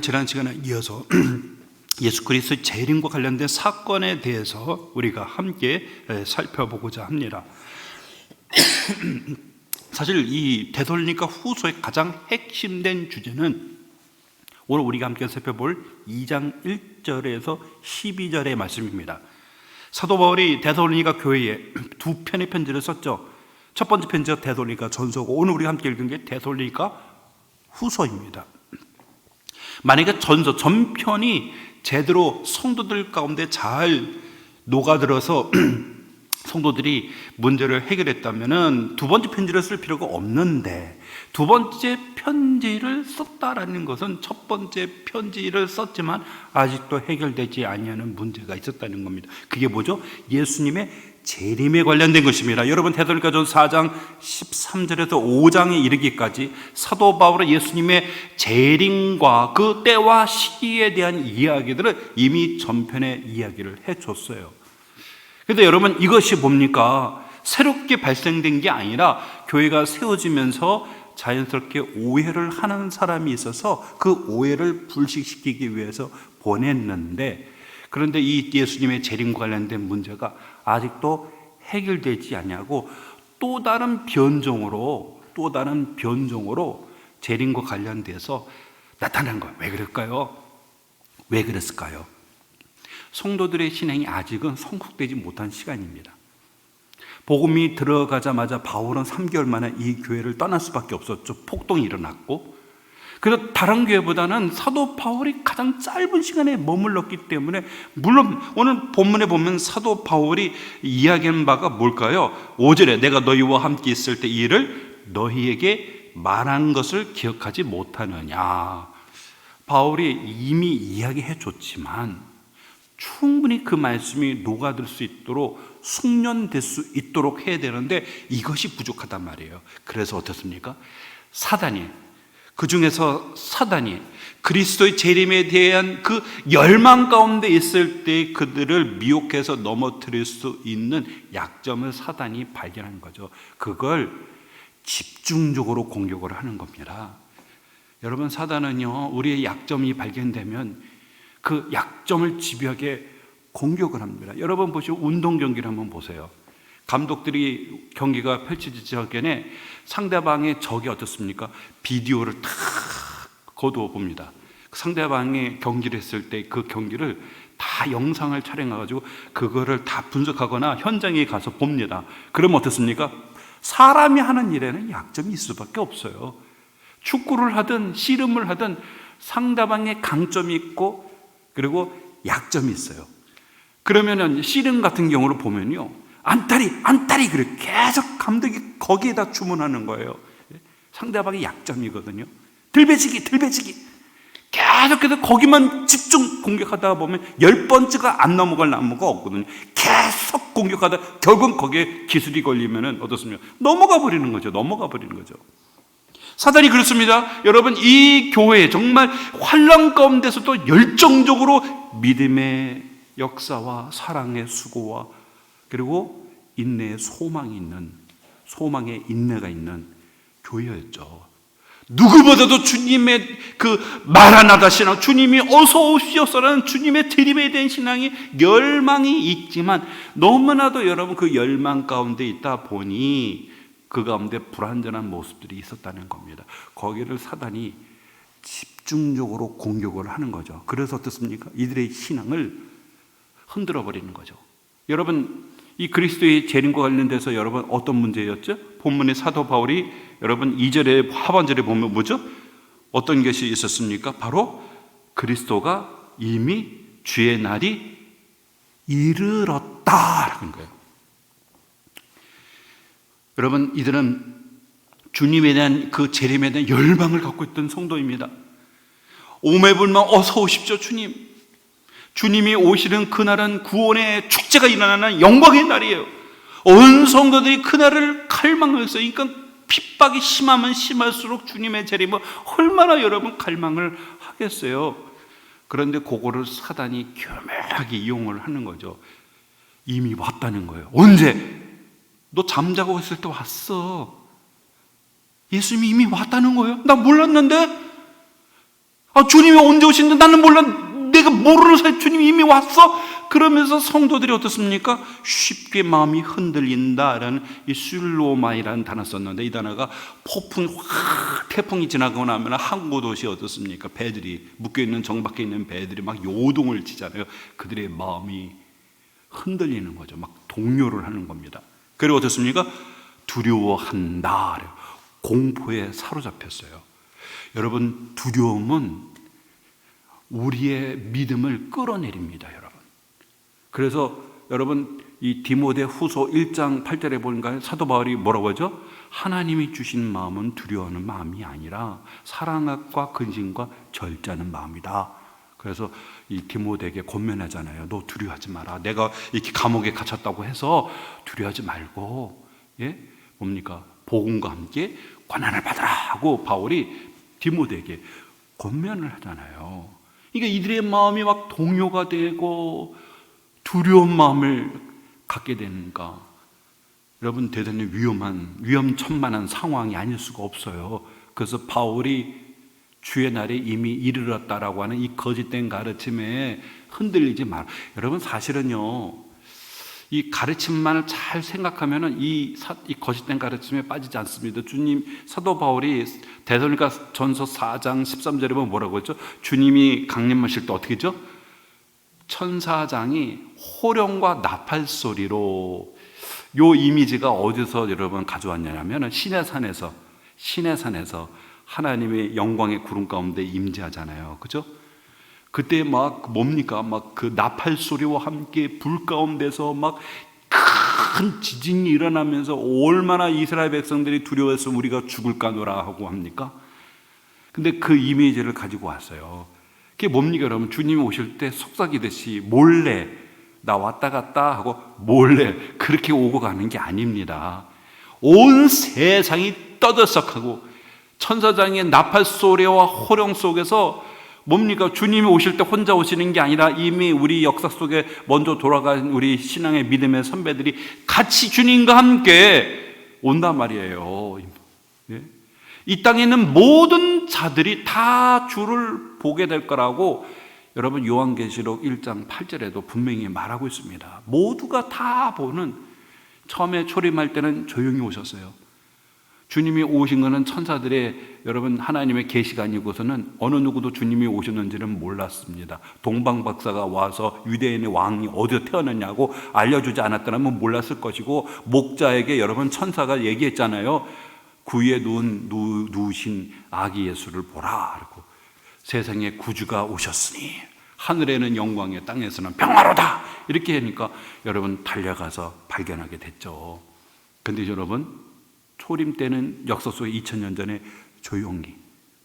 지난 시간에 이어서 예수 그리스도의 재림과 관련된 사건에 대해서 우리가 함께 살펴보고자 합니다. 사실 이 데살로니가 후서의 가장 핵심된 주제는 오늘 우리가 함께 살펴볼 2장 1절에서 12절의 말씀입니다. 사도 바울이 데살로니가 교회에 두 편의 편지를 썼죠. 첫 번째 편지가 데살로니가 전서고, 오늘 우리가 함께 읽은 게 데살로니가 후서입니다. 만약에 전편이 제대로 성도들 가운데 잘 녹아들어서 성도들이 문제를 해결했다면 두 번째 편지를 쓸 필요가 없는데, 두 번째 편지를 썼다라는 것은 첫 번째 편지를 썼지만 아직도 해결되지 아니하는 문제가 있었다는 겁니다. 그게 뭐죠? 예수님의 재림에 관련된 것입니다. 여러분, 데살로니가전서 4장 13절에서 5장에 이르기까지 사도 바울은 예수님의 재림과 그 때와 시기에 대한 이야기들을 이미 전편에 이야기를 해줬어요. 그런데 여러분, 이것이 뭡니까? 새롭게 발생된 게 아니라 교회가 세워지면서 자연스럽게 오해를 하는 사람이 있어서 그 오해를 불식시키기 위해서 보냈는데, 그런데 이 예수님의 재림과 관련된 문제가 아직도 해결되지 않냐고 또 다른 변종으로 재림과 관련돼서 나타난 거예요. 왜 그럴까요? 왜 그랬을까요? 성도들의 신앙이 아직은 성숙되지 못한 시간입니다. 복음이 들어가자마자 바울은 3개월 만에 이 교회를 떠날 수밖에 없었죠. 폭동이 일어났고, 그래서 다른 교회보다는 사도 바울이 가장 짧은 시간에 머물렀기 때문에, 물론 오늘 본문에 보면 사도 바울이 이야기하는 바가 뭘까요? 5절에 내가 너희와 함께 있을 때 이 일을 너희에게 말한 것을 기억하지 못하느냐. 바울이 이미 이야기해 줬지만 충분히 그 말씀이 녹아들 수 있도록, 숙련될 수 있도록 해야 되는데 이것이 부족하단 말이에요. 그래서 어떻습니까? 그 중에서 사단이 그리스도의 재림에 대한 그 열망 가운데 있을 때 그들을 미혹해서 넘어뜨릴 수 있는 약점을 사단이 발견한 거죠. 그걸 집중적으로 공격을 하는 겁니다. 여러분, 사단은요, 우리의 약점이 발견되면 그 약점을 집요하게 공격을 합니다. 여러분 보시고 운동 경기를 한번 보세요. 감독들이 경기가 펼쳐지기 전에 상대방의 적이 어떻습니까? 비디오를 탁 거두어 봅니다. 상대방의 경기를 했을 때 그 경기를 다 영상을 촬영해가지고 그거를 다 분석하거나 현장에 가서 봅니다. 그러면 어떻습니까? 사람이 하는 일에는 약점이 있을 수밖에 없어요. 축구를 하든 씨름을 하든 상대방의 강점이 있고 그리고 약점이 있어요. 그러면은 씨름 같은 경우를 보면요, 안타리 그래 계속 감독이 거기에다 주문하는 거예요. 상대방의 약점이거든요. 들배지기 계속해서 거기만 집중 공격하다 보면 10번째가 안 넘어갈 나무가 없거든요. 계속 공격하다 결국은 거기에 기술이 걸리면은 어떻습니까? 넘어가 버리는 거죠. 사단이 그렇습니다. 여러분, 이 교회 정말 환난 가운데서도 열정적으로 믿음의 역사와 사랑의 수고와 그리고 인내의 소망의 인내가 있는 교회였죠. 누구보다도 주님의 그 마라나다 신앙, 주님이 어서 오시옵소서라는 주님의 재림에 대한 신앙이 열망이 있지만, 너무나도 여러분 그 열망 가운데 있다 보니 그 가운데 불완전한 모습들이 있었다는 겁니다. 거기를 사단이 집중적으로 공격을 하는 거죠. 그래서 어떻습니까? 이들의 신앙을 흔들어 버리는 거죠. 여러분, 이 그리스도의 재림과 관련돼서 여러분 어떤 문제였죠? 본문의 사도 바울이 여러분 2절의 하반절에 보면 뭐죠? 어떤 것이 있었습니까? 바로 그리스도가 이미 주의 날이 이르렀다라는 거예요. 여러분, 이들은 주님에 대한 그 재림에 대한 열망을 갖고 있던 성도입니다. 오매불만 어서 오십시오, 주님. 주님이 오시는 그날은 구원의 축제가 일어나는 영광의 날이에요. 온 성도들이 그날을 갈망해서, 그러니까 핍박이 심하면 심할수록 주님의 재림을 얼마나 여러분 갈망을 하겠어요. 그런데 그거를 사단이 교묘하게 이용을 하는 거죠. 이미 왔다는 거예요. 언제? 너 잠자고 있을 때 왔어. 예수님이 이미 왔다는 거예요. 나 몰랐는데? 주님이 언제 오신지 나는 몰라. 내가 모르는 사이 주님이 이미 왔어? 그러면서 성도들이 어떻습니까? 쉽게 마음이 흔들린다라는 이 술로마이라는 단어 썼는데, 이 단어가 태풍이 지나가고 나면 항구 도시 어떻습니까? 배들이 묶여있는, 정박해 있는 배들이 막 요동을 치잖아요. 그들의 마음이 흔들리는 거죠. 막 동요를 하는 겁니다. 그리고 어떻습니까? 두려워한다. 공포에 사로잡혔어요. 여러분, 두려움은 우리의 믿음을 끌어내립니다, 여러분. 그래서 여러분, 이 디모데 후서 1장 8절에 보니까 사도 바울이 뭐라고 하죠? 하나님이 주신 마음은 두려워하는 마음이 아니라 사랑과 근심과 절제하는 마음이다. 그래서 이 디모데에게 권면하잖아요. 너 두려워하지 마라. 내가 이렇게 감옥에 갇혔다고 해서 두려워하지 말고, 뭡니까? 복음과 함께 고난을 받아라 하고 바울이 디모데에게 권면을 하잖아요. 그러니까 이들의 마음이 막 동요가 되고 두려운 마음을 갖게 되는가? 여러분, 대단히 위험천만한 상황이 아닐 수가 없어요. 그래서 바울이 주의 날에 이미 이르렀다라고 하는 이 거짓된 가르침에 흔들리지 마라. 여러분, 사실은요, 이 가르침만을 잘 생각하면은 이 거짓된 가르침에 빠지지 않습니다. 주님, 사도 바울이 데살로니가 전서 4장 13절에 보면 뭐라고 했죠? 주님이 강림하실 때 어떻게 했죠? 천사장이 호령과 나팔 소리로, 요 이미지가 어디서 여러분 가져왔냐면 시내산에서 하나님의 영광의 구름 가운데 임재하잖아요. 그죠? 그때 막 뭡니까? 막 그 나팔 소리와 함께 불 가운데서 막 큰 지진이 일어나면서 얼마나 이스라엘 백성들이 두려워해서 우리가 죽을까노라 하고 합니까? 근데 그 이미지를 가지고 왔어요. 그게 뭡니까, 여러분? 주님이 오실 때 속삭이듯이 몰래 나 왔다 갔다 하고 몰래 그렇게 오고 가는 게 아닙니다. 온 세상이 떠들썩하고 천사장의 나팔 소리와 호령 속에서 뭡니까? 주님이 오실 때 혼자 오시는 게 아니라 이미 우리 역사 속에 먼저 돌아간 우리 신앙의 믿음의 선배들이 같이 주님과 함께 온단 말이에요. 이 땅에 있는 모든 자들이 다 주를 보게 될 거라고 여러분 요한계시록 1장 8절에도 분명히 말하고 있습니다. 모두가 다 보는, 처음에 초림할 때는 조용히 오셨어요. 주님이 오신 것은 천사들의 여러분 하나님의 계시가 아니고서는 어느 누구도 주님이 오셨는지는 몰랐습니다. 동방박사가 와서 유대인의 왕이 어디서 태어났냐고 알려주지 않았더라면 몰랐을 것이고, 목자에게 여러분 천사가 얘기했잖아요. 구유에 누우신 아기 예수를 보라. 그러고 세상에 구주가 오셨으니 하늘에는 영광에 땅에서는 평화로다. 이렇게 하니까 여러분 달려가서 발견하게 됐죠. 근데 여러분, 초림 때는 역사 속에 2000년 전에 조용히,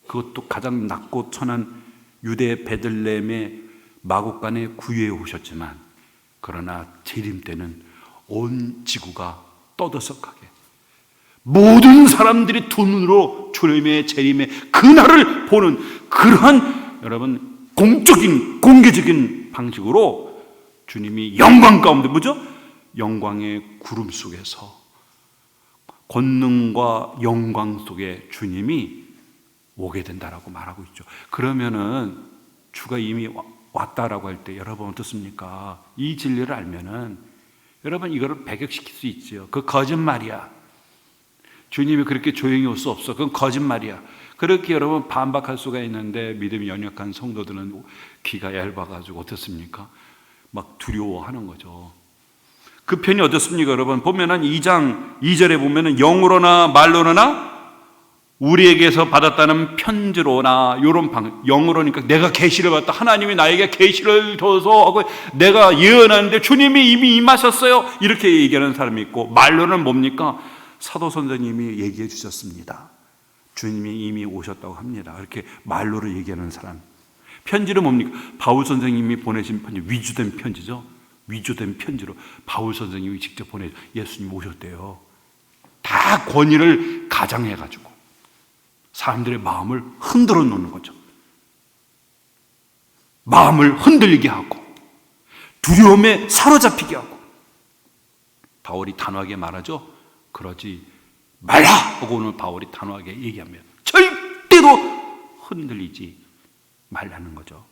그것도 가장 낮고 천한 유대 베들레헴의 마국간에 구유에 오셨지만, 그러나 재림 때는 온 지구가 떠들썩하게 모든 사람들이 두 눈으로 초림의 재림의 그날을 보는 그러한 여러분 공개적인 방식으로 주님이 영광 가운데, 뭐죠? 영광의 구름 속에서 권능과 영광 속에 주님이 오게 된다라고 말하고 있죠. 그러면은 주가 이미 왔다라고 할 때 여러분 어떻습니까? 이 진리를 알면은 여러분 이거를 배격시킬 수 있지요. 그 거짓말이야. 주님이 그렇게 조용히 올 수 없어. 그건 거짓말이야. 그렇게 여러분 반박할 수가 있는데, 믿음이 연약한 성도들은 귀가 얇아가지고 어떻습니까? 막 두려워하는 거죠. 그 편이 어떻습니까, 여러분? 보면은 2장 2절에 보면은 영으로나 말로나 우리에게서 받았다는 편지로나, 요런 영으로니까 내가 계시를 받았다. 하나님이 나에게 계시를 줘서 하고 내가 예언하는데 주님이 이미 임하셨어요. 이렇게 얘기하는 사람이 있고, 말로는 뭡니까? 사도 선생님이 얘기해 주셨습니다. 주님이 이미 오셨다고 합니다. 이렇게 말로를 얘기하는 사람. 편지는 뭡니까? 바울 선생님이 보내신 편지, 위조된 편지죠. 위조된 편지로 바울 선생님이 직접 보내, 예수님 오셨대요. 다 권위를 가장해가지고 사람들의 마음을 흔들어 놓는 거죠. 마음을 흔들리게 하고 두려움에 사로잡히게 하고. 바울이 단호하게 말하죠. 그러지 말라 하고 오늘 바울이 단호하게 얘기합니다. 절대로 흔들리지 말라는 거죠.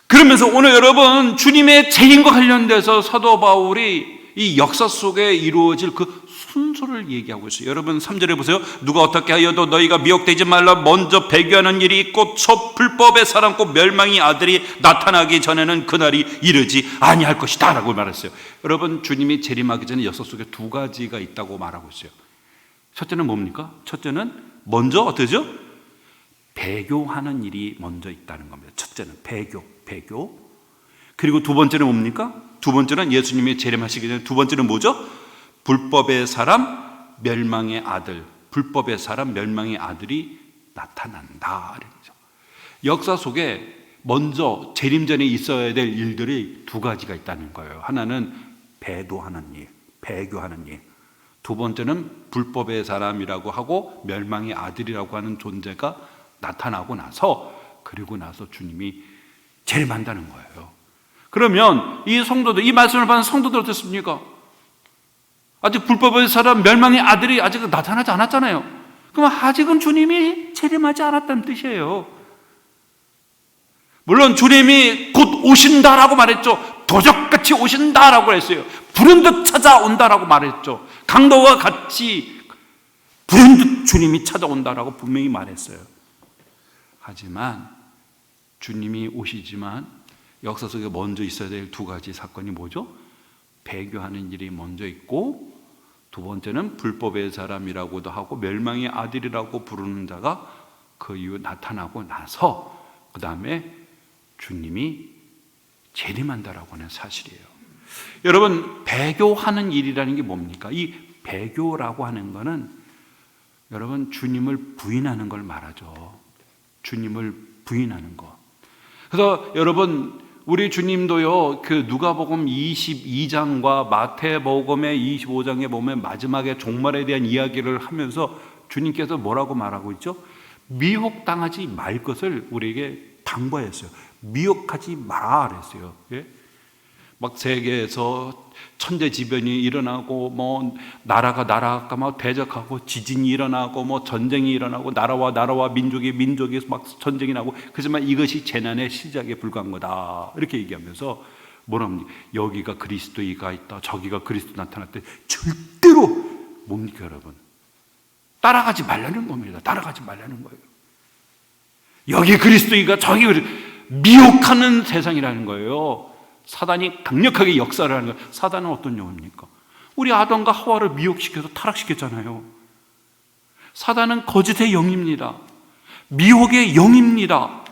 그러면서 오늘 여러분, 주님의 재림과 관련돼서 사도 바울이 이 역사 속에 이루어질 그 순서를 얘기하고 있어요. 여러분 3절에 보세요. 누가 어떻게 하여도 너희가 미혹되지 말라. 먼저 배교하는 일이 있고 첫 불법의 사람 곧 멸망의 아들이 나타나기 전에는 그날이 이르지 아니할 것이다 라고 말했어요. 여러분, 주님이 재림하기 전에 역사 속에 두 가지가 있다고 말하고 있어요. 첫째는 뭡니까? 첫째는 먼저 어떠죠? 배교하는 일이 먼저 있다는 겁니다. 첫째는 배교. 그리고 두 번째는 뭡니까? 두 번째는 예수님이 재림하시기 전에 두 번째는 뭐죠? 불법의 사람, 멸망의 아들. 불법의 사람, 멸망의 아들이 나타난다. 역사 속에 먼저 재림 전에 있어야 될 일들이 두 가지가 있다는 거예요. 하나는 배도하는 일, 배교하는 일. 두 번째는 불법의 사람이라고 하고 멸망의 아들이라고 하는 존재가 나타나고 나서, 그리고 나서 주님이 재림한다는 거예요. 그러면 이 성도들, 이 말씀을 받은 성도들 어떻습니까? 아직 불법의 사람, 멸망의 아들이 아직 나타나지 않았잖아요. 그럼 아직은 주님이 재림하지 않았다는 뜻이에요. 물론 주님이 곧 오신다라고 말했죠. 도적같이 오신다라고 했어요. 불현듯 찾아온다라고 말했죠. 강도와 같이 불현듯 주님이 찾아온다라고 분명히 말했어요. 하지만 주님이 오시지만 역사 속에 먼저 있어야 될 두 가지 사건이 뭐죠? 배교하는 일이 먼저 있고, 두 번째는 불법의 사람이라고도 하고 멸망의 아들이라고 부르는 자가 그 이후 나타나고 나서 그 다음에 주님이 재림한다라고 하는 사실이에요. 여러분, 배교하는 일이라는 게 뭡니까? 이 배교라고 하는 거는 여러분, 주님을 부인하는 걸 말하죠. 주님을 부인하는 거. 그래서 여러분, 우리 주님도요, 그 누가복음 22장과 마태복음의 25장에 보면 마지막에 종말에 대한 이야기를 하면서 주님께서 뭐라고 말하고 있죠? 미혹당하지 말 것을 우리에게 당부했어요. 미혹하지 마라 그랬어요. 예? 막 세계에서 천재지변이 일어나고 뭐 나라가 막 대적하고 지진이 일어나고 뭐 전쟁이 일어나고 나라와 민족이 막 전쟁이 나고, 그렇지만 이것이 재난의 시작에 불과한 거다 이렇게 얘기하면서 뭐랍니까? 여기가 그리스도가 있다, 저기가 그리스도 나타났다. 절대로 뭡니까 여러분? 따라가지 말라는 겁니다. 따라가지 말라는 거예요. 여기 그리스도가 저기 미혹하는 세상이라는 거예요. 사단이 강력하게 역사를 하는 거예요. 사단은 어떤 영입니까? 우리 아담과 하와를 미혹시켜서 타락시켰잖아요. 사단은 거짓의 영입니다. 미혹의 영입니다.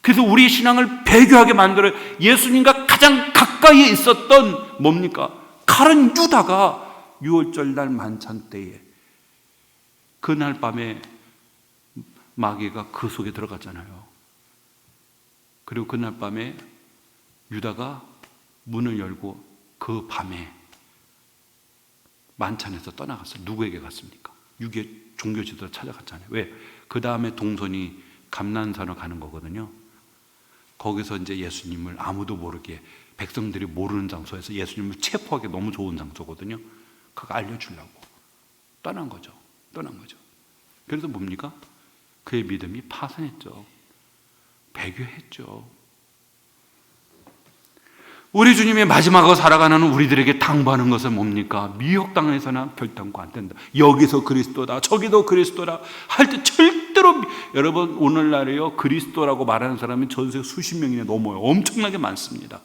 그래서 우리의 신앙을 배교하게 만들어 예수님과 가장 가까이에 있었던 뭡니까? 칼은 유다가 6월절 날 만찬 때에 그날 밤에 마귀가 그 속에 들어갔잖아요. 그리고 그날 밤에 유다가 문을 열고 그 밤에 만찬에서 떠나갔어요. 누구에게 갔습니까? 유괴 종교 지도자 찾아갔잖아요. 왜? 그 다음에 동선이 감난산으로 가는 거거든요. 거기서 이제 예수님을 아무도 모르게, 백성들이 모르는 장소에서 예수님을 체포하기 너무 좋은 장소거든요. 그거 알려주려고 떠난 거죠. 그래서 뭡니까? 그의 믿음이 파산했죠. 배교했죠. 우리 주님의 마지막으로 살아가는 우리들에게 당부하는 것은 뭡니까? 미혹당해서는 결단코 안 된다. 여기서 그리스도다, 저기도 그리스도다 할 때 절대로, 여러분 오늘날에요 그리스도라고 말하는 사람이 전세 수십 명이나 넘어요. 엄청나게 많습니다.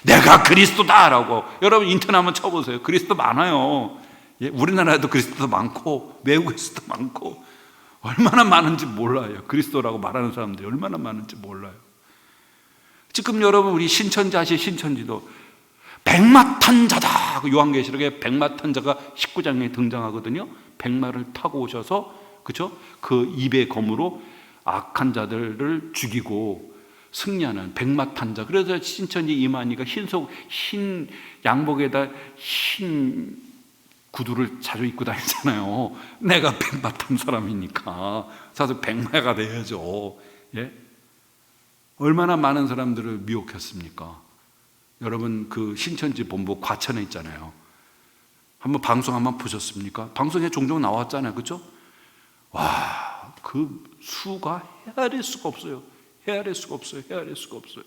내가 그리스도다라고. 여러분 인터넷 한번 쳐보세요. 그리스도 많아요. 예, 우리나라에도 그리스도도 많고 외국에서도 많고 얼마나 많은지 몰라요. 그리스도라고 말하는 사람들이 얼마나 많은지 몰라요. 지금 여러분 우리 신천지 신천지도 백마탄자다. 요한계시록에 백마탄자가 19장에 등장하거든요. 백마를 타고 오셔서, 그렇죠? 그 입의 검으로 악한 자들을 죽이고 승리하는 백마탄자. 그래서 신천지 이만희가 흰 양복에다 흰 구두를 자주 입고 다니잖아요. 내가 백마 탄 사람이니까 사실 백마가 돼야죠. 예? 얼마나 많은 사람들을 미혹했습니까? 여러분 그 신천지 본부 과천에 있잖아요. 한번 방송 한번 보셨습니까? 방송에 종종 나왔잖아요. 그렇죠? 와, 그 수가 헤아릴 수가 없어요. 헤아릴 수가 없어요. 헤아릴 수가 없어요.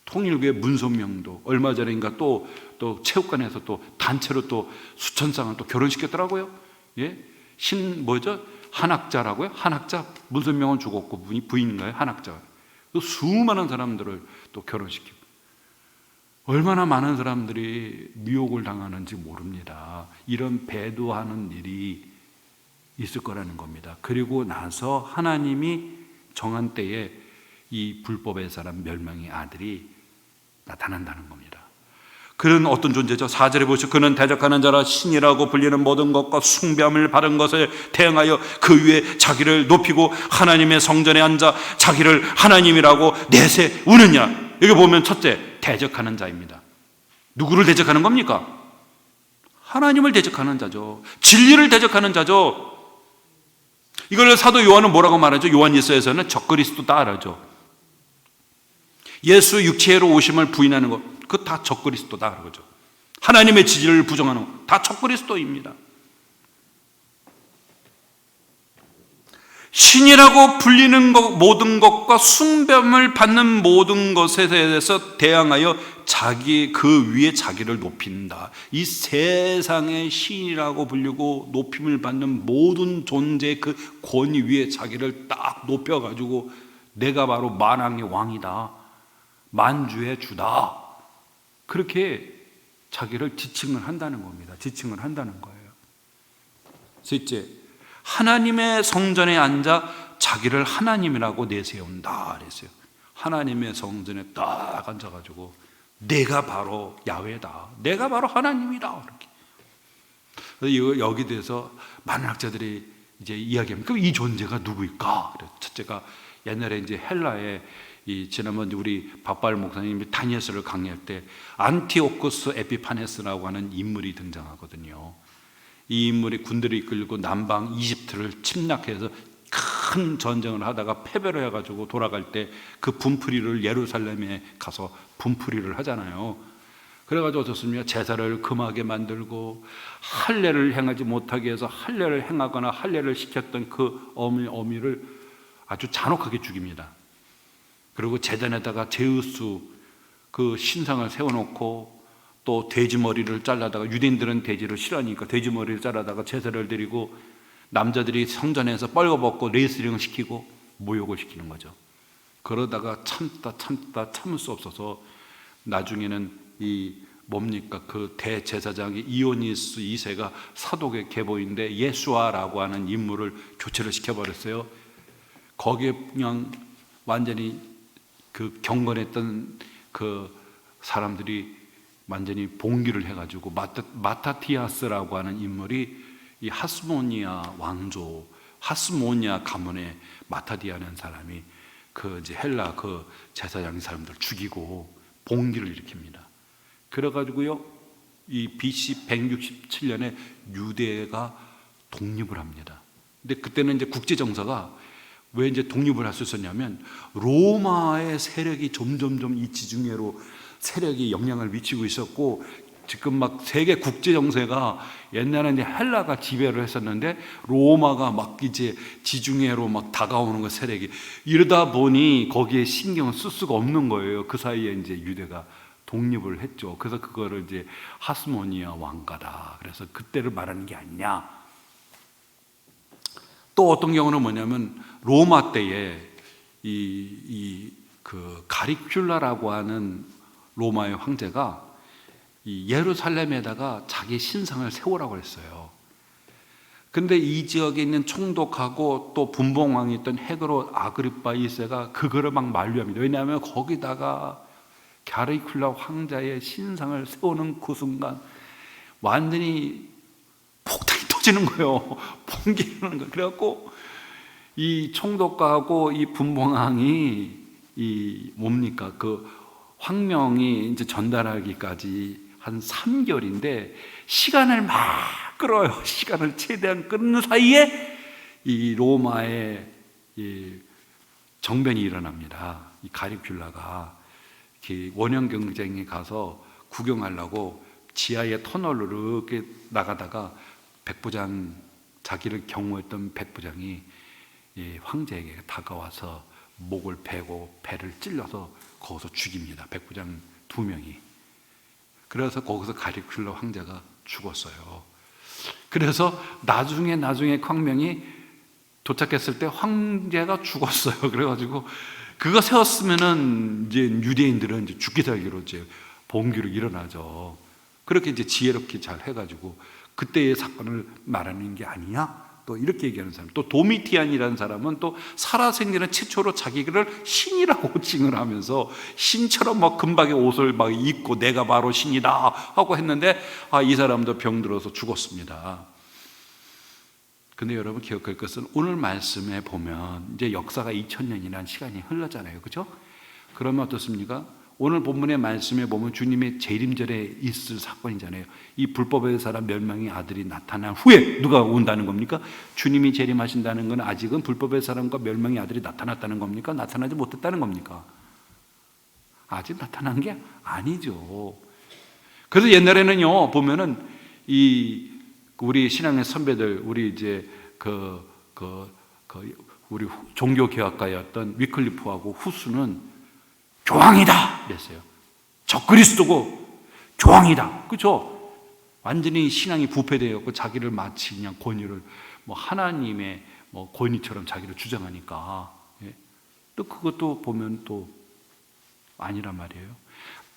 통일교회 문선명도 얼마 전인가 또 체육관에서 또 단체로 또 수천 쌍을 또 결혼시켰더라고요. 예? 한학자라고요? 한학자 문선명은 죽었고 부인인가요? 한학자. 또 수많은 사람들을 또 결혼시키고 얼마나 많은 사람들이 미혹을 당하는지 모릅니다. 이런 배도하는 일이 있을 거라는 겁니다. 그리고 나서 하나님이 정한 때에 이 불법의 사람 멸망의 아들이 나타난다는 겁니다. 그는 어떤 존재죠? 4절에 보시죠. 그는 대적하는 자라 신이라고 불리는 모든 것과 숭배함을 받은 것에 대항하여 그 위에 자기를 높이고 하나님의 성전에 앉아 자기를 하나님이라고 내세우느냐. 여기 보면 첫째, 대적하는 자입니다. 누구를 대적하는 겁니까? 하나님을 대적하는 자죠. 진리를 대적하는 자죠. 이걸 사도 요한은 뭐라고 말하죠? 요한일서에서는 적그리스도다 그러죠. 예수 육체로 오심을 부인하는 것, 그거 다 적그리스도다 그러죠. 하나님의 지지를 부정하는 것, 다 적그리스도입니다. 신이라고 불리는 것, 모든 것과 숭배함을 받는 모든 것에 대해서 대항하여 자기 그 위에 자기를 높인다. 이 세상의 신이라고 불리고 높임을 받는 모든 존재의 그 권위 위에 자기를 딱 높여가지고 내가 바로 만왕의 왕이다, 만주의 주다, 그렇게 자기를 지칭을 한다는 겁니다. 지칭을 한다는 거예요. 셋째, 하나님의 성전에 앉아 자기를 하나님이라고 내세운다 그랬어요. 하나님의 성전에 딱 앉아가지고 내가 바로 야훼다, 내가 바로 하나님이다, 이렇게. 여기 대해서 많은 학자들이 이제 이야기합니다. 그럼 이 존재가 누구일까? 첫째가 옛날에 이제 헬라에 지난번 우리 박발 목사님이 다니엘서를 강의할 때 안티오쿠스 에피파네스라고 하는 인물이 등장하거든요. 이 인물이 군대를 이끌고 남방 이집트를 침략해서 큰 전쟁을 하다가 패배를 해가지고 돌아갈 때 그 분풀이를 예루살렘에 가서 분풀이를 하잖아요. 그래가지고 어떻습니까? 제사를 금하게 만들고 할례를 행하지 못하게 해서 할례를 행하거나 할례를 시켰던 그 어미를 아주 잔혹하게 죽입니다. 그리고 제단에다가 제우스 그 신상을 세워놓고 또 돼지 머리를 잘라다가, 유대인들은 돼지를 싫어하니까 돼지 머리를 잘라다가 제사를 드리고 남자들이 성전에서 뻘거벗고 레슬링을 시키고 모욕을 시키는 거죠. 그러다가 참다 참을 수 없어서 나중에는 그 대제사장이 이오니스 2세가 사독의 계보인데 예수아라고 하는 인물을 교체를 시켜버렸어요. 거기에 그냥 완전히 그 경건했던 그 사람들이 완전히 봉기를 해가지고 마타티아스라고 하는 인물이 이 하스모니아 왕조, 하스모니아 가문의 마타디아라는 사람이 그 이제 헬라 그 제사장 사람들 죽이고 봉기를 일으킵니다. 그래가지고요, 이 BC 167년에 유대가 독립을 합니다. 근데 그때는 이제 국제 정서가 왜 이제 독립을 할 수 있었냐면 로마의 세력이 점점점 이 지중해로 세력이 영향을 미치고 있었고, 지금 막 세계 국제 정세가 옛날에는 이제 헬라가 지배를 했었는데 로마가 막 이제 지중해로 막 다가오는 거 세력이, 이러다 보니 거기에 신경을 쓸 수가 없는 거예요. 그 사이에 이제 유대가 독립을 했죠. 그래서 그거를 이제 하스모니아 왕가다, 그래서 그때를 말하는 게 아니냐. 또 어떤 경우는 뭐냐면 로마 때에 그 가리큘라라고 하는 로마의 황제가 이 예루살렘에다가 자기 신상을 세우라고 했어요. 근데 이 지역에 있는 총독하고 또 분봉왕이 있던 헤드로 아그리파 2세가 그거를 막 만류합니다. 왜냐하면 거기다가 가리큘라 황자의 신상을 세우는 그 순간 완전히 폭탄이 터지는 거예요. 번개하는 거예요. 그래갖고 이 총독하고 이 분봉왕이 그 황명이 이제 전달하기까지 한 3개월인데 시간을 막 끌어요. 시간을 최대한 끄는 사이에 이 로마의 이 정변이 일어납니다. 이 가리큘라가 원형 경쟁에 가서 구경하려고 지하의 터널로 이렇게 나가다가 백부장, 자기를 경호했던 백부장이 이 황제에게 다가와서 목을 베고 배를 찔러서 거기서 죽입니다. 백부장 2명이. 그래서 거기서 가리큘러 황제가 죽었어요. 그래서 나중에 광명이 도착했을 때 황제가 죽었어요. 그래가지고 그거 세웠으면은 이제 유대인들은 이제 죽기 살기로 이제 봉기로 일어나죠. 그렇게 이제 지혜롭게 잘 해가지고 그때의 사건을 말하는 게 아니냐? 또 이렇게 얘기하는 사람. 또 도미티안이라는 사람은 또 살아생전에 최초로 자기를 신이라고 칭을 하면서 신처럼 막 금박의 옷을 막 입고 내가 바로 신이다 하고 했는데 이 사람도 병들어서 죽었습니다. 근데 여러분 기억할 것은 오늘 말씀에 보면 이제 역사가 2000년이라는 시간이 흘렀잖아요. 그죠? 그러면 어떻습니까? 오늘 본문의 말씀에 보면 주님의 재림절에 있을 사건이잖아요. 이 불법의 사람 멸망의 아들이 나타난 후에 누가 온다는 겁니까? 주님이 재림하신다는 건 아직은 불법의 사람과 멸망의 아들이 나타났다는 겁니까? 나타나지 못했다는 겁니까? 아직 나타난 게 아니죠. 그래서 옛날에는요 보면은 우리 신앙의 선배들, 우리 이제 우리 종교 개혁가였던 위클리프하고 후스는 교황이다 그랬어요. 적그리스도고 교황이다. 그렇죠? 완전히 신앙이 부패되었고 자기를 마치 그냥 권위를 하나님의 권위처럼 자기를 주장하니까. 예. 또 그것도 보면 또 아니란 말이에요.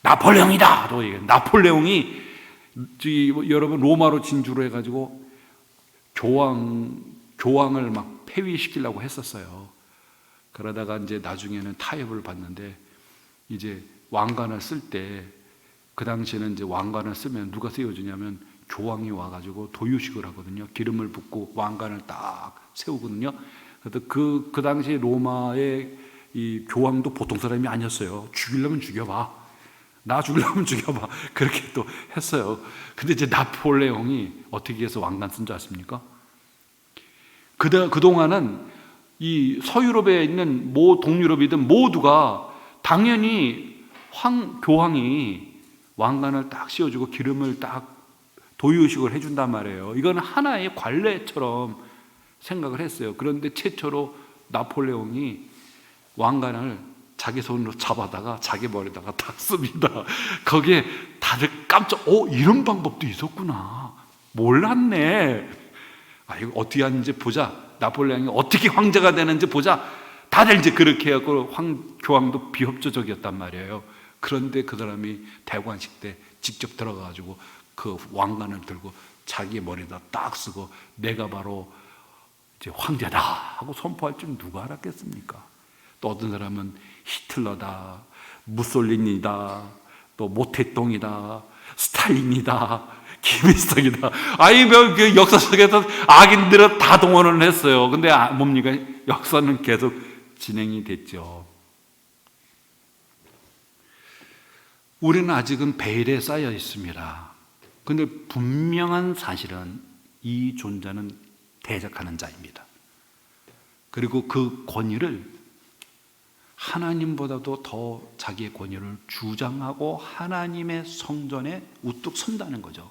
나폴레옹이다. 또 얘기해요. 나폴레옹이 여러분 로마로 진주로 해가지고 교황을 막 폐위시키려고 했었어요. 그러다가 이제 나중에는 타협을 받는데 이제 왕관을 쓸 때 그 당시에는 이제 왕관을 쓰면 누가 세워주냐면 교황이 와가지고 도유식을 하거든요. 기름을 붓고 왕관을 딱 세우거든요. 그래서 그 당시 로마의 이 교황도 보통 사람이 아니었어요. 죽이려면 죽여봐. 나 죽이려면 죽여봐. 그렇게 또 했어요. 근데 이제 나폴레옹이 어떻게 해서 왕관 쓴 줄 아십니까? 그동안은 이 서유럽에 있는 동유럽이든 모두가 당연히 교황이 왕관을 딱 씌워주고 기름을 딱 도유식을 해준단 말이에요. 이건 하나의 관례처럼 생각을 했어요. 그런데 최초로 나폴레옹이 왕관을 자기 손으로 잡아다가 자기 머리다가 딱 씁니다. 거기에 다들 깜짝 이런 방법도 있었구나. 몰랐네. 이거 어떻게 하는지 보자. 나폴레옹이 어떻게 황제가 되는지 보자. 다들 이제 그렇게 하고 교황도 비협조적이었단 말이에요. 그런데 그 사람이 대관식 때 직접 들어가가지고 그 왕관을 들고 자기 머리에다 딱 쓰고 내가 바로 이제 황제다 하고 선포할 줄 누가 알았겠습니까? 또 어떤 사람은 히틀러다, 무솔리니다, 또 모태똥이다, 스탈린이다, 김일성이다. 그 역사 속에서 악인들은 다 동원을 했어요. 근데 뭡니까? 역사는 계속 진행이 됐죠. 우리는 아직은 베일에 쌓여 있습니다. 그런데 분명한 사실은 이 존재는 대적하는 자입니다. 그리고 그 권위를 하나님보다도 더 자기의 권위를 주장하고 하나님의 성전에 우뚝 선다는 거죠.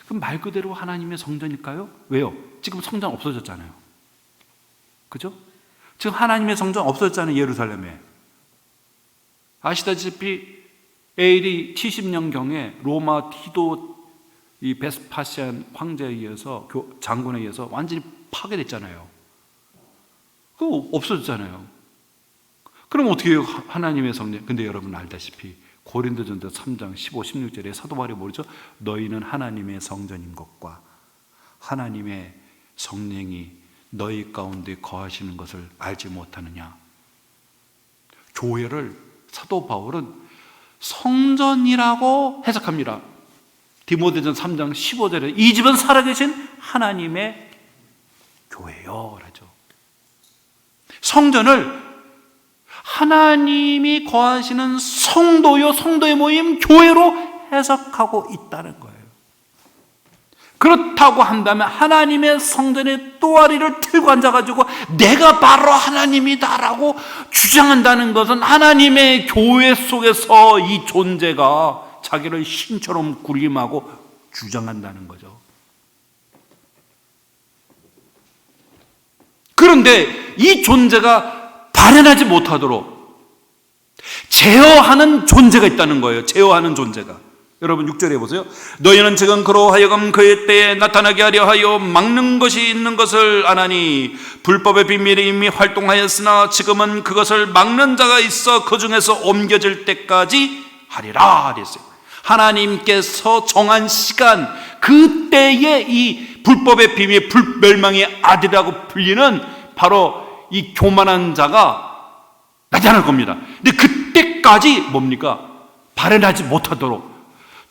그럼 말 그대로 하나님의 성전일까요? 왜요? 지금 성전 없어졌잖아요. 그죠? 지금 하나님의 성전 없어졌잖아요. 예루살렘에. 아시다시피 AD 70년경에 로마 티도 이 베스파시안 황제에 의해서 장군에 의해서 완전히 파괴됐잖아요. 그거 없어졌잖아요. 그럼 어떻게 해요? 하나님의 성전. 근데 여러분 알다시피 고린도전서 3장 15, 16절에 사도 바울이 뭐죠? 너희는 하나님의 성전인 것과 하나님의 성령이 너희 가운데 거하시는 것을 알지 못하느냐. 교회를 사도 바울은 성전이라고 해석합니다. 디모데전 3장 15절에 이 집은 살아계신 하나님의 교회요 라죠. 성전을 하나님이 거하시는 성도요, 성도의 모임, 교회로 해석하고 있다는 거예요. 그렇다고 한다면 하나님의 성전의 또아리를 들고 앉아가지고 내가 바로 하나님이다라고 주장한다는 것은 하나님의 교회 속에서 이 존재가 자기를 신처럼 군림하고 주장한다는 거죠. 그런데 이 존재가 발현하지 못하도록 제어하는 존재가 있다는 거예요. 제어하는 존재가. 여러분 6절에 보세요. 너희는 지금 그로 하여금 그의 때에 나타나게 하려 하여 막는 것이 있는 것을 아나니 불법의 비밀이 이미 활동하였으나 지금은 그것을 막는 자가 있어 그 중에서 옮겨질 때까지 하리라 그랬어요. 하나님께서 정한 시간, 그때에 이 불법의 비밀, 불멸망의 아들이라고 불리는 바로 이 교만한 자가 나타날 겁니다. 근데 그때까지 뭡니까? 발현하지 못하도록,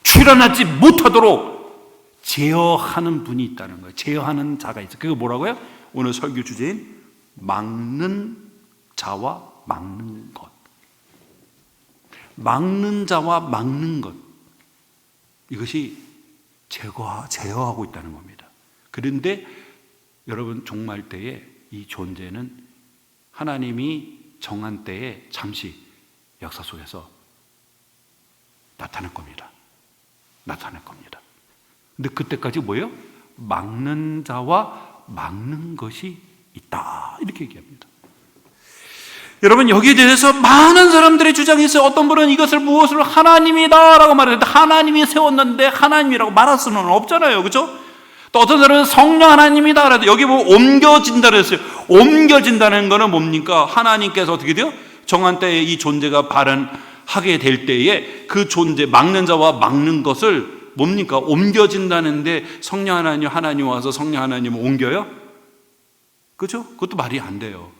출현하지 못하도록 제어하는 분이 있다는 거예요. 제어하는 자가 있어요. 그게 뭐라고요? 오늘 설교 주제인 막는 자와 막는 것. 막는 자와 막는 것. 이것이 제어하고 있다는 겁니다. 그런데 여러분 종말 때에 이 존재는 하나님이 정한 때에 잠시 역사 속에서 나타날 겁니다. 나타날 겁니다. 근데 그때까지 뭐예요? 막는 자와 막는 것이 있다. 이렇게 얘기합니다. 여러분 여기에 대해서 많은 사람들의 주장이 있어요. 어떤 분은 이것을 무엇을 하나님이다 라고 말했는데 하나님이 세웠는데 하나님이라고 말할 수는 없잖아요. 그렇죠? 또 어떤 사람은 성령 하나님이다 그래도 여기 보면 옮겨진다 그랬어요. 옮겨진다는 거는 뭡니까? 하나님께서 어떻게 돼요? 정한 때에 이 존재가 발현하게 될 때에 그 존재 막는 자와 막는 것을 뭡니까? 옮겨진다는데 성령 하나님 와서 성령 하나님을 옮겨요? 그렇죠? 그것도 말이 안 돼요.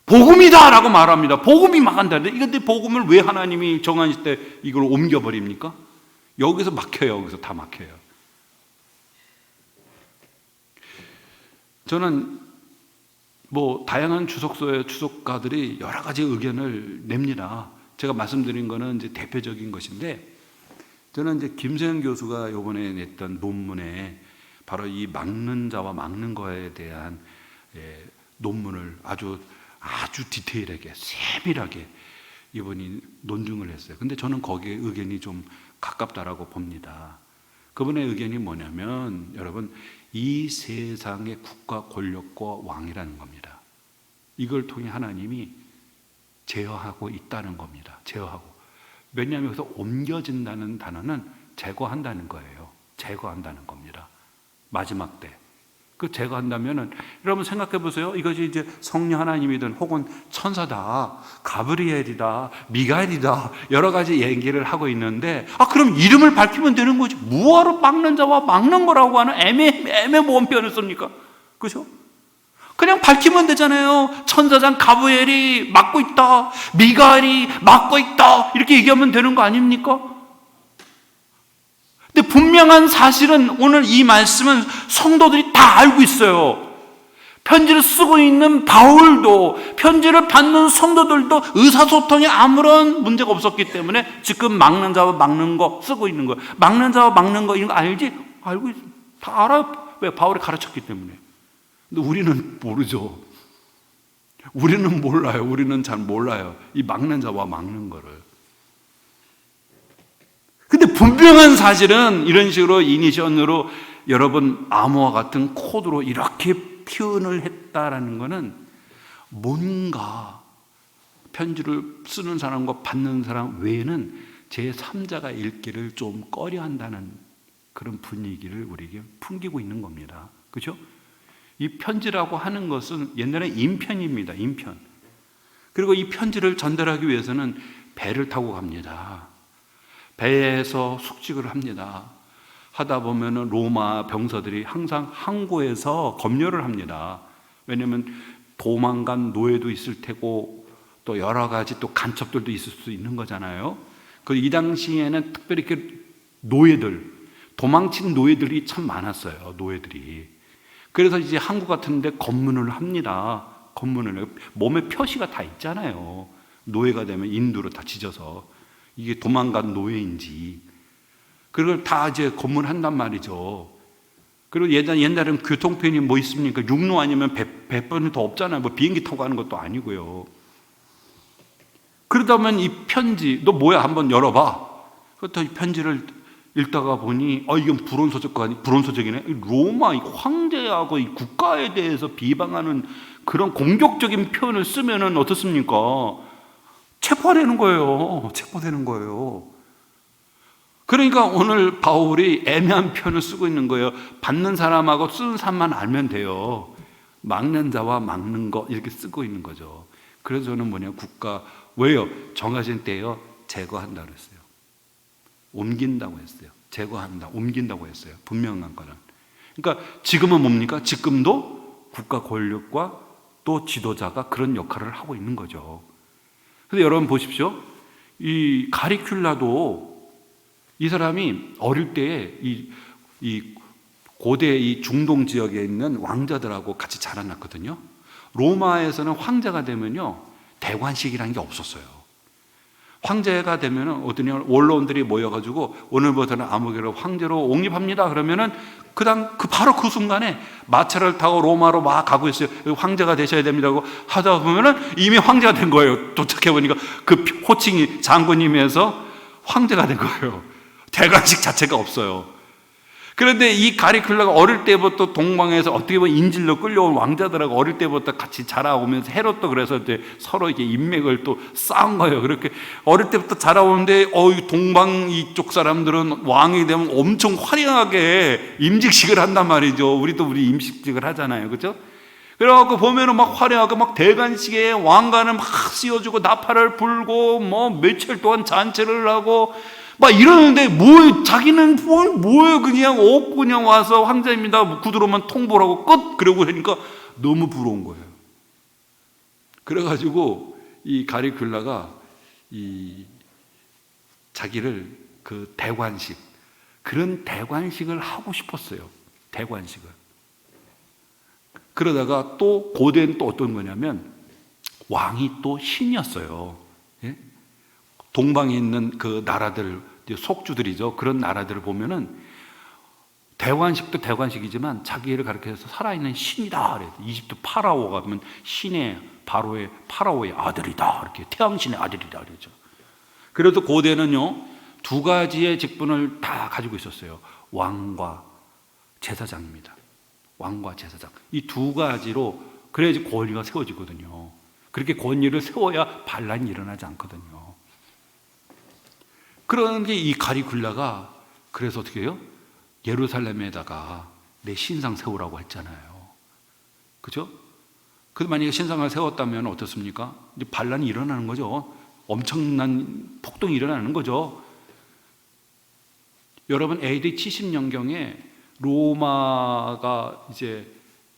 복음이다 라고 말합니다. 복음이 막한다는데 이런데 복음을 왜 하나님이 정하실 때 이걸 옮겨버립니까? 여기서 막혀요. 여기서 다 막혀요. 저는 다양한 주석가들이 여러 가지 의견을 냅니다. 제가 말씀드린 거는 이제 대표적인 것인데, 저는 이제 김세현 교수가 이번에 냈던 논문에 바로 이 막는 자와 막는 거에 대한 논문을 아주 디테일하게 세밀하게 이분이 논증을 했어요. 근데 저는 거기에 의견이 좀 가깝다라고 봅니다. 그분의 의견이 뭐냐면 여러분 이 세상의 국가 권력과 왕이라는 겁니다. 이걸 통해 하나님이 제어하고 있다는 겁니다. 제어하고. 왜냐하면 여기서 옮겨진다는 단어는 제거한다는 거예요. 제거한다는 겁니다. 마지막 때. 그 제거한다면은 여러분 생각해 보세요. 이것이 이제 성령 하나님이든 혹은 천사다, 가브리엘이다, 미가엘이다 여러 가지 얘기를 하고 있는데 그럼 이름을 밝히면 되는 거지. 뭐하러 막는 자와 막는 거라고 하는 애매모호한 표현을 씁니까? 그죠? 그냥 밝히면 되잖아요. 천사장 가브리엘이 막고 있다, 미가엘이 막고 있다 이렇게 얘기하면 되는 거 아닙니까? 근데 분명한 사실은 오늘 이 말씀은 성도들이 다 알고 있어요. 편지를 쓰고 있는 바울도, 편지를 받는 성도들도 의사소통에 아무런 문제가 없었기 때문에 지금 막는 자와 막는 거 쓰고 있는 거예요. 막는 자와 막는 거 이런 거 알지? 알고 있어요. 다 알아요. 왜? 바울이 가르쳤기 때문에. 근데 우리는 모르죠. 우리는 몰라요. 우리는 잘 몰라요. 이 막는 자와 막는 거를. 근데 분명한 사실은 이런 식으로 이니션으로 여러분 암호와 같은 코드로 이렇게 표현을 했다라는 것은 뭔가 편지를 쓰는 사람과 받는 사람 외에는 제3자가 읽기를 좀 꺼려한다는 그런 분위기를 우리에게 풍기고 있는 겁니다. 그렇죠? 이 편지라고 하는 것은 옛날에 인편입니다. 인편. 그리고 이 편지를 전달하기 위해서는 배를 타고 갑니다. 배에서 숙직을 합니다. 하다 보면 로마 병사들이 항상 항구에서 검열을 합니다. 왜냐하면 도망간 노예도 있을 테고 또 여러 가지 또 간첩들도 있을 수 있는 거잖아요. 이 당시에는 특별히 노예들, 도망친 노예들이 참 많았어요. 노예들이. 그래서 이제 항구 같은데 검문을 합니다. 검문을. 몸에 표시가 다 있잖아요. 노예가 되면 인두로 다 찢어서 이게 도망간 노예인지 그걸 다 이제 검문한단 말이죠. 그리고 옛날에는 교통편이 뭐 있습니까? 육로 아니면 배편이 더 없잖아요. 뭐 비행기 타고 가는 것도 아니고요. 그러다 보면 이 편지, 너 뭐야? 한번 열어봐. 그것도 이 편지를 읽다가 보니 이건 불온소적이네. 로마 황제하고 이 국가에 대해서 비방하는 그런 공격적인 표현을 쓰면은 어떻습니까? 체포되는 거예요. 체포되는 거예요. 그러니까 오늘 바울이 애매한 표현을 쓰고 있는 거예요. 받는 사람하고 쓰는 사람만 알면 돼요. 막는 자와 막는 거 이렇게 쓰고 있는 거죠. 그래서 저는 국가 왜요? 정하신 때요 제거한다 그랬어요. 옮긴다고 했어요. 제거한다, 옮긴다고 했어요. 분명한 거는. 그러니까 지금은 뭡니까? 지금도 국가 권력과 또 지도자가 그런 역할을 하고 있는 거죠. 그래서 여러분 보십시오. 이 가리큘라도 이 사람이 어릴 때에 이 고대 이 중동 지역에 있는 왕자들하고 같이 자라났거든요. 로마에서는 황제가 되면요 대관식이라는 게 없었어요. 황제가 되면은 어떠냐 원로원들이 모여가지고 오늘부터는 아무개로 황제로 옹립합니다. 그러면은 바로 그 순간에 마차를 타고 로마로 막 가고 있어요. 황제가 되셔야 됩니다고 하다 보면은 이미 황제가 된 거예요. 도착해 보니까 그 호칭이 장군님에서 황제가 된 거예요. 대관식 자체가 없어요. 그런데 이 가리큘라가 어릴 때부터 동방에서 어떻게 보면 인질로 끌려온 왕자들하고 어릴 때부터 같이 자라오면서 헤롯도 그래서 이제 서로 이렇게 인맥을 또 쌓은 거예요. 그렇게 어릴 때부터 자라오는데 동방 이쪽 사람들은 왕이 되면 엄청 화려하게 임직식을 한단 말이죠. 우리도 우리 임직식을 하잖아요. 그렇죠? 그래갖고 보면은 막 화려하게 막 대관식에 왕관을 막 씌워주고 나팔을 불고 뭐 며칠 동안 잔치를 하고 막 이러는데 자기는 뭐예요? 그냥 없고 그냥 와서 황제입니다. 구두로만 통보하고 끝. 그러고 하니까 너무 부러운 거예요. 그래가지고 이 가리큘라가 자기를 그 그런 대관식을 하고 싶었어요. 대관식을. 그러다가 또 고대는 또 어떤 거냐면 왕이 또 신이었어요. 예? 동방에 있는 그 나라들, 속주들이죠. 그런 나라들을 보면은 대관식도 대관식이지만 자기를 가리켜서 살아있는 신이다. 그래서 이집트 파라오가 보면 파라오의 아들이다. 이렇게 태양신의 아들이다. 그러죠. 그래도 고대는요, 두 가지의 직분을 다 가지고 있었어요. 왕과 제사장입니다. 왕과 제사장. 이 두 가지로 그래야지 권위가 세워지거든요. 그렇게 권위를 세워야 반란이 일어나지 않거든요. 그런 게 이 가리큘라가 그래서 어떻게 해요? 예루살렘에다가 내 신상 세우라고 했잖아요. 그죠? 그 만약에 신상을 세웠다면 어떻습니까? 이제 반란이 일어나는 거죠. 엄청난 폭동이 일어나는 거죠. 여러분 AD 70년경에 로마가 이제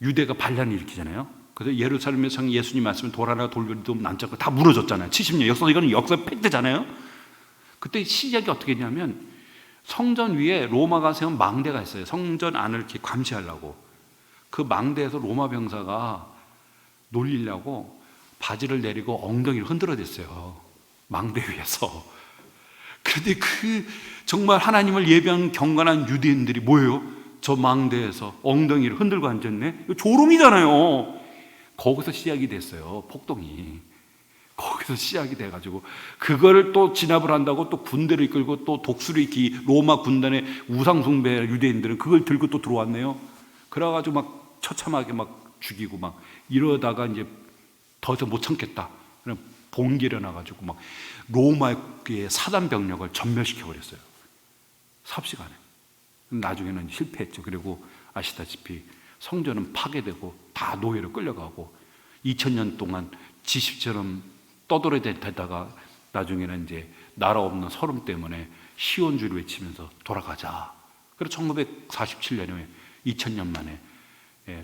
유대가 반란을 일으키잖아요. 그래서 예루살렘에서 예수님 말씀을 돌아라 돌려도 남자고 다 무너졌잖아요. 70년 이건 역사 팩트잖아요. 그때 시작이 어떻게 했냐면 성전 위에 로마가 세운 망대가 있어요. 성전 안을 이렇게 감시하려고. 그 망대에서 로마 병사가 놀리려고 바지를 내리고 엉덩이를 흔들어댔어요. 망대 위에서. 그런데 정말 하나님을 예배한 경건한 유대인들이 뭐예요? 저 망대에서 엉덩이를 흔들고 앉았네? 조롱이잖아요. 거기서 시작이 됐어요. 폭동이. 거기서 시작이 돼가지고 그거를 또 진압을 한다고 또 군대를 이끌고 또 독수리 이렇게 로마 군단의 우상숭배 유대인들은 그걸 들고 또 들어왔네요. 그래가지고 막 처참하게 막 죽이고 막 이러다가 이제 더 이상 못 참겠다. 그냥 봉기를 나가지고 막 로마의 사단 병력을 전멸시켜 버렸어요. 삽시간에. 나중에는 실패했죠. 그리고 아시다시피 성전은 파괴되고 다 노예로 끌려가고 2000년 동안 지식처럼 떠돌아대다가 나중에는 이제 나라 없는 서름 때문에 시온주를 외치면서 돌아가자. 그래서 1947년에 2000년 만에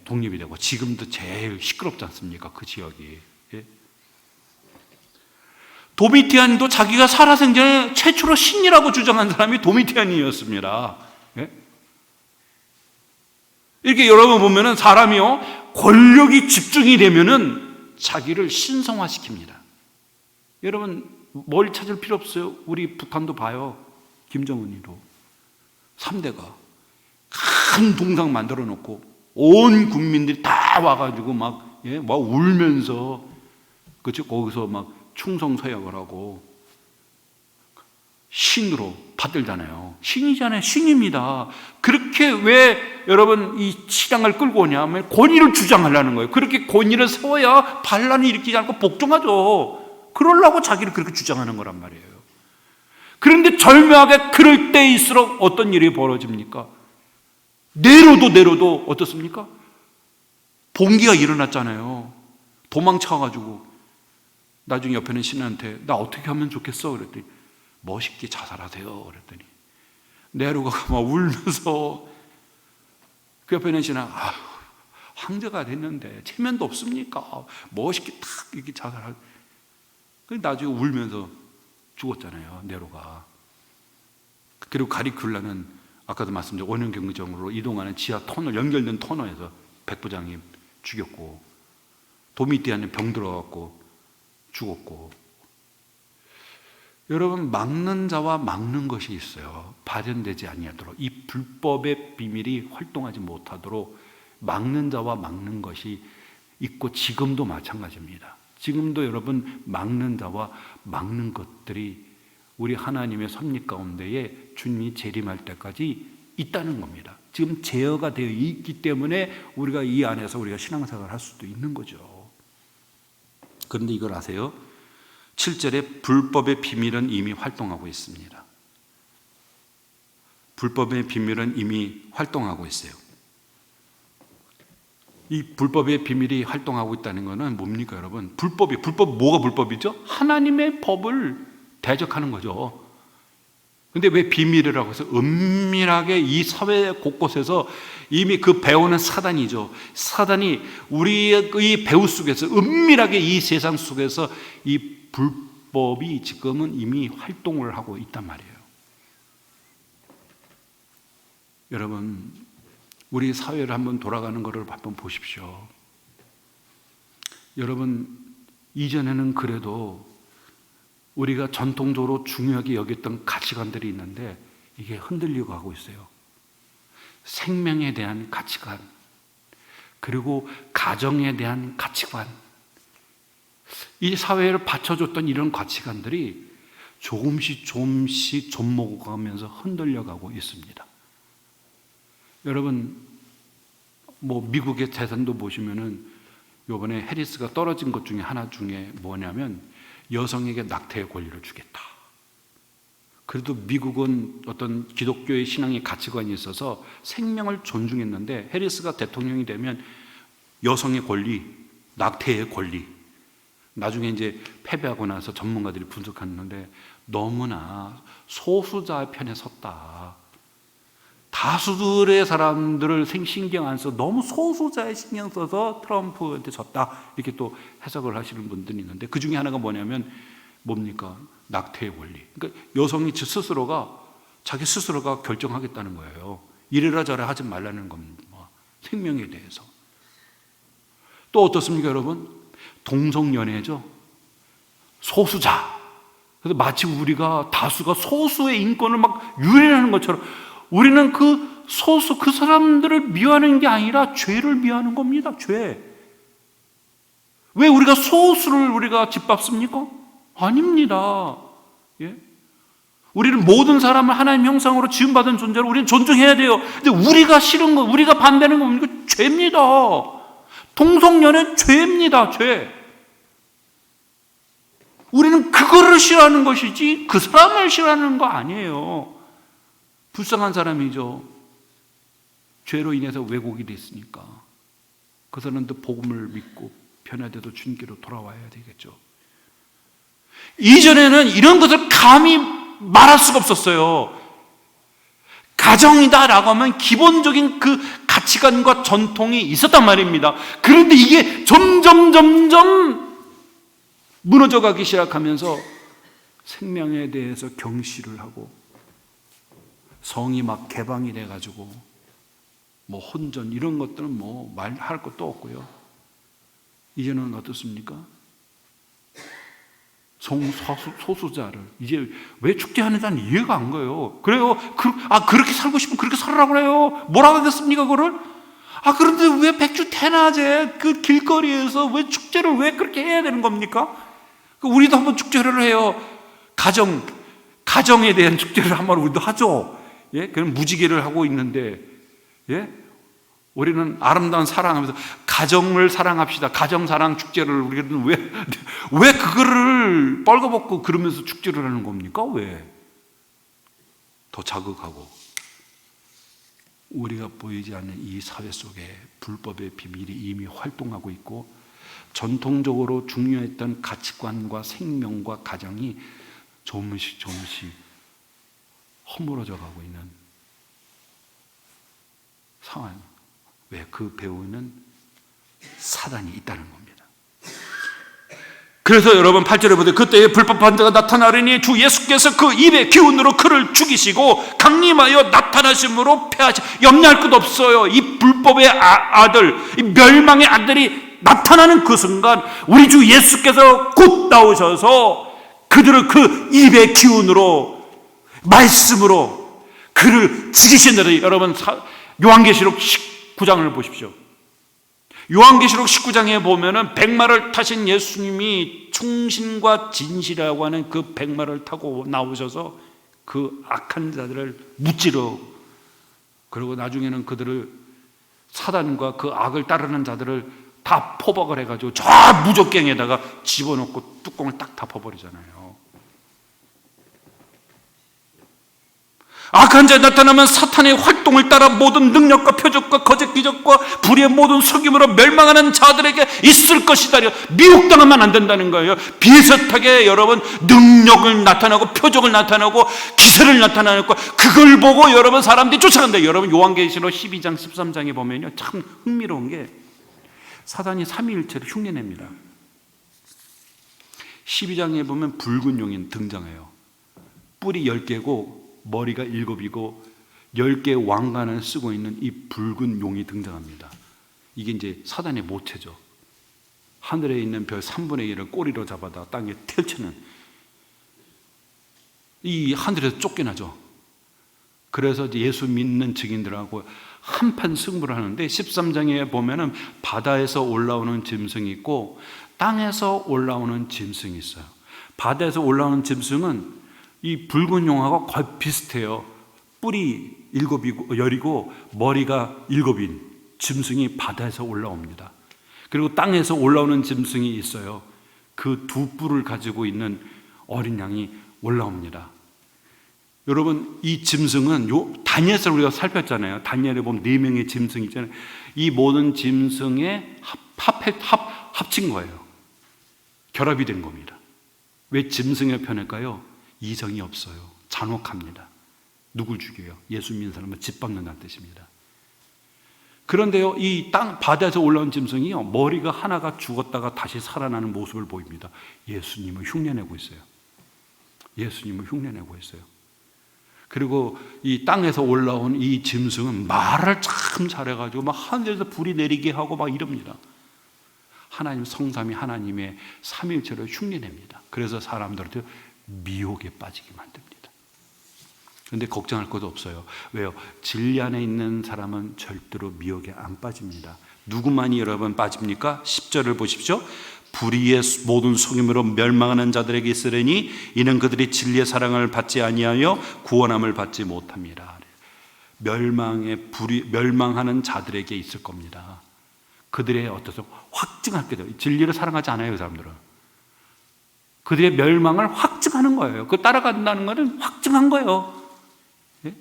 독립이 되고 지금도 제일 시끄럽지 않습니까? 그 지역이. 예? 도미티안도 자기가 살아생전에 최초로 신이라고 주장한 사람이 도미티안이었습니다. 예? 이렇게 여러분 보면은 사람이요 권력이 집중이 되면은 자기를 신성화시킵니다. 여러분 뭘 찾을 필요 없어요. 우리 북한도 봐요. 김정은이도 3대가 큰 동상 만들어 놓고 온 국민들이 다 와가지고 막 울면서 그렇죠. 거기서 막 충성서약을 하고 신으로 받들잖아요. 신이잖아요. 신입니다. 그렇게 왜 여러분 이 신앙을 끌고 오냐면 권위를 주장하려는 거예요. 그렇게 권위를 세워야 반란을 일으키지 않고 복종하죠. 그러려고 자기를 그렇게 주장하는 거란 말이에요. 그런데 절묘하게 그럴 때일수록 어떤 일이 벌어집니까? 내로도 어떻습니까? 봉기가 일어났잖아요. 도망쳐가지고 나중에 옆에 있는 신한테 나 어떻게 하면 좋겠어? 그랬더니 멋있게 자살하세요. 그랬더니 네로가 막 울면서 그 옆에 있는 신한 황제가 됐는데 체면도 없습니까? 멋있게 탁 이렇게 자살하고 나중에 울면서 죽었잖아요. 네로가. 그리고 가리큘라는 아까도 말씀드린 원형경정으로 이동하는 지하 터널 연결된 터널에서 백부장이 죽였고 도미티안에 병 들어갔고 죽었고. 여러분 막는 자와 막는 것이 있어요. 발현되지 아니하도록 이 불법의 비밀이 활동하지 못하도록 막는 자와 막는 것이 있고 지금도 마찬가지입니다. 지금도 여러분 막는 자와 막는 것들이 우리 하나님의 섭리 가운데에 주님이 재림할 때까지 있다는 겁니다. 지금 제어가 되어 있기 때문에 우리가 이 안에서 우리가 신앙생활을 할 수도 있는 거죠. 그런데 이걸 아세요? 7절에 불법의 비밀은 이미 활동하고 있습니다. 불법의 비밀은 이미 활동하고 있어요. 이 불법의 비밀이 활동하고 있다는 것은 뭡니까 여러분? 불법 뭐가 불법이죠? 하나님의 법을 대적하는 거죠. 근데 왜 비밀이라고 해서 은밀하게 이 사회 곳곳에서 이미 그 배우는 사단이죠. 사단이 우리의 이 배우 속에서 은밀하게 이 세상 속에서 이 불법이 지금은 이미 활동을 하고 있단 말이에요. 여러분 우리 사회를 한번 돌아가는 것을 한번 보십시오. 여러분 이전에는 그래도 우리가 전통적으로 중요하게 여겼던 가치관들이 있는데 이게 흔들리고 하고 있어요. 생명에 대한 가치관, 그리고 가정에 대한 가치관, 이 사회를 받쳐줬던 이런 가치관들이 조금씩 좀먹어가면서 흔들려가고 있습니다. 여러분 미국의 재산도 보시면은 이번에 해리스가 떨어진 것 중에 하나 중에 뭐냐면 여성에게 낙태의 권리를 주겠다. 그래도 미국은 어떤 기독교의 신앙의 가치관이 있어서 생명을 존중했는데 해리스가 대통령이 되면 여성의 권리, 낙태의 권리, 나중에 이제 패배하고 나서 전문가들이 분석했는데 너무나 소수자의 편에 섰다. 다수들의 사람들을 신경 안 써 너무 소수자에 신경 써서 트럼프한테 졌다. 이렇게 또 해석을 하시는 분들이 있는데 그 중에 하나가 뭐냐면 뭡니까? 낙태의 권리. 그러니까 여성이 자기 스스로가 결정하겠다는 거예요. 이래라 저래라 하지 말라는 겁니다. 생명에 대해서. 또 어떻습니까 여러분? 동성연애죠. 소수자. 그래서 마치 우리가 다수가 소수의 인권을 막 유린하는 것처럼 우리는 그 소수, 그 사람들을 미워하는 게 아니라 죄를 미워하는 겁니다. 죄. 왜 우리가 소수를 우리가 짓밟습니까? 아닙니다. 예? 우리는 모든 사람을 하나님 형상으로 지음받은 존재로 우리는 존중해야 돼요. 근데 우리가 싫은 거, 우리가 반대하는 거 뭡니까? 죄입니다. 동성연애 죄입니다. 죄. 우리는 그거를 싫어하는 것이지 그 사람을 싫어하는 거 아니에요. 불쌍한 사람이죠. 죄로 인해서 왜곡이 됐으니까. 그 사람도 복음을 믿고 변화돼도 주님께로 돌아와야 되겠죠. 이전에는 이런 것을 감히 말할 수가 없었어요. 가정이다라고 하면 기본적인 그 가치관과 전통이 있었단 말입니다. 그런데 이게 점점 무너져가기 시작하면서 생명에 대해서 경시를 하고 성이 막 개방이 돼가지고 혼전 이런 것들은 말할 것도 없고요. 이제는 어떻습니까? 소수자를 이제 왜 축제하는지 난 이해가 안 가요. 그래요. 그렇게 살고 싶으면 그렇게 살으라고 그래요. 뭐라고 하겠습니까 그거를? 그런데 왜 백주 대낮에 그 길거리에서 왜 축제를 왜 그렇게 해야 되는 겁니까? 우리도 한번 축제를 해요. 가정에 대한 축제를 한번 우리도 하죠. 예? 그럼 무지개를 하고 있는데, 예? 우리는 아름다운 사랑하면서 가정을 사랑합시다. 가정사랑 축제를 우리는 왜 그거를 뻘거벗고 그러면서 축제를 하는 겁니까? 왜? 더 자극하고. 우리가 보이지 않는 이 사회 속에 불법의 비밀이 이미 활동하고 있고, 전통적으로 중요했던 가치관과 생명과 가정이 조금씩 허물어져 가고 있는 상황. 왜? 그 배후에는 사단이 있다는 겁니다. 그래서 여러분 8절에 보세요. 그때에 불법한 자가 나타나리니 주 예수께서 그 입의 기운으로 그를 죽이시고 강림하여 나타나심으로 패하시. 염려할 것 없어요. 이 불법의 아들, 이 멸망의 아들이 나타나는 그 순간 우리 주 예수께서 곧 나오셔서 그들을 그 입의 기운으로, 말씀으로 그를 죽이신다니. 여러분 요한계시록 19장을 보십시오. 요한계시록 19장에 보면은 백마를 타신 예수님이 충신과 진실이라고 하는 그 백마를 타고 나오셔서 그 악한 자들을 무찌르, 그리고 나중에는 그들을, 사단과 그 악을 따르는 자들을 다 포박을 해가지고 저 무적갱에다가 집어넣고 뚜껑을 딱 덮어버리잖아요. 악한 자에 나타나면 사탄의 활동을 따라 모든 능력과 표적과 거짓 기적과 불의의 모든 속임으로 멸망하는 자들에게 있을 것이다. 미혹당하면 안 된다는 거예요. 비슷하게 여러분 능력을 나타나고 표적을 나타나고 기세를 나타나고 그걸 보고 여러분 사람들이 쫓아간다. 여러분 요한계시록 12장 13장에 보면요, 참 흥미로운 게 사단이 삼위일체를 흉내냅니다. 12장에 보면 붉은 용이 등장해요. 뿔이 10개고 머리가 7이고 10개의 왕관을 쓰고 있는 이 붉은 용이 등장합니다. 이게 이제 사단의 모체죠. 하늘에 있는 별 3분의 1을 꼬리로 잡아다 땅에 펼치는, 이 하늘에서 쫓겨나죠. 그래서 이제 예수 믿는 증인들하고 한판 승부를 하는데 13장에 보면은 바다에서 올라오는 짐승이 있고 땅에서 올라오는 짐승이 있어요. 바다에서 올라오는 짐승은 이 붉은 용하고 거의 비슷해요. 뿔이 10이고 머리가 7인 짐승이 바다에서 올라옵니다. 그리고 땅에서 올라오는 짐승이 있어요. 그 두 뿔을 가지고 있는 어린 양이 올라옵니다. 여러분 이 짐승은 다니엘서 우리가 살폈잖아요. 다니엘에 보면 4명의 짐승이 있잖아요. 이 모든 짐승에 합친 거예요. 결합이 된 겁니다. 왜 짐승의 편일까요? 이성이 없어요. 잔혹합니다. 누굴 죽여요? 예수 믿는 사람은 짓밟는다는 뜻입니다. 그런데요, 이 바다에서 올라온 짐승이요, 머리가 하나가 죽었다가 다시 살아나는 모습을 보입니다. 예수님을 흉내내고 있어요. 예수님을 흉내내고 있어요. 그리고 이 땅에서 올라온 이 짐승은 말을 참 잘해가지고 막 하늘에서 불이 내리게 하고 막 이럽니다. 하나님 성삼위 하나님의 삼위일체를 흉내냅니다. 그래서 사람들한테 미혹에 빠지게 만듭니다. 그런데 걱정할 것도 없어요. 왜요? 진리 안에 있는 사람은 절대로 미혹에 안 빠집니다. 누구만이 여러분 빠집니까? 10절을 보십시오. 불의의 모든 속임으로 멸망하는 자들에게 있으려니 이는 그들이 진리의 사랑을 받지 아니하여 구원함을 받지 못합니다. 멸망하는 자들에게 있을 겁니다. 그들의 어떠서 확증할 게 돼요. 진리를 사랑하지 않아요, 그 사람들은. 그들의 멸망을 확증하는 거예요. 그 따라간다는 것은 확증한 거예요. 예?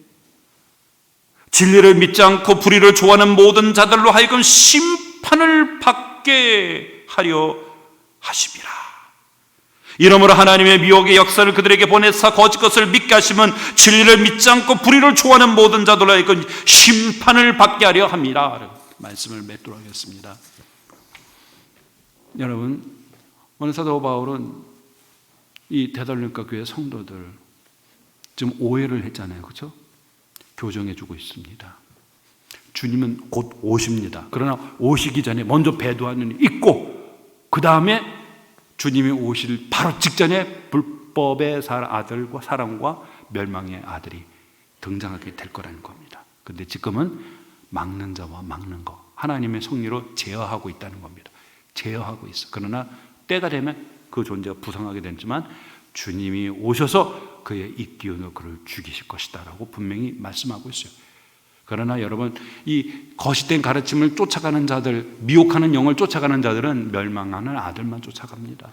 진리를 믿지 않고 불의를 좋아하는 모든 자들로 하여금 심판을 받게 하려 하심이라. 이러므로 하나님의 미혹의 역사를 그들에게 보내사 거짓 것을 믿게 하시면 진리를 믿지 않고 불의를 좋아하는 모든 자들로 하여금 심판을 받게 하려 합니다. 말씀을 맺도록 하겠습니다. 여러분, 오늘 사도 바울은 이 데살로니가 교회 성도들 지금 오해를 했잖아요. 그렇죠? 교정해 주고 있습니다. 주님은 곧 오십니다. 그러나 오시기 전에 먼저 배도하는 일이 있고 그 다음에 주님이 오실 바로 직전에 불법의 아들과 사랑과 멸망의 아들이 등장하게 될 거라는 겁니다. 그런데 지금은 막는 자와 막는 거, 하나님의 섭리로 제어하고 있다는 겁니다. 제어하고 있어. 그러나 때가 되면 그 존재가 부상하게 되지만 주님이 오셔서 그의 이 기운으로 그를 죽이실 것이다 라고 분명히 말씀하고 있어요. 그러나 여러분, 이 거짓된 가르침을 쫓아가는 자들, 미혹하는 영을 쫓아가는 자들은 멸망하는 아들만 쫓아갑니다.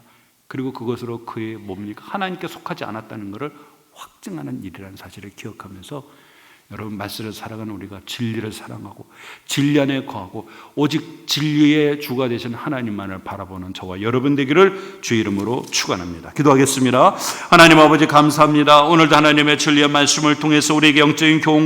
그리고 그것으로 그의 뭡니까? 하나님께 속하지 않았다는 것을 확증하는 일이라는 사실을 기억하면서 여러분, 말씀을 살아가는 우리가 진리를 사랑하고 진리 안에 거하고 오직 진리의 주가 되신 하나님만을 바라보는 저와 여러분 되기를 주의 이름으로 축원합니다. 기도하겠습니다. 하나님 아버지 감사합니다. 오늘도 하나님의 진리의 말씀을 통해서 우리에게 영적인 교훈과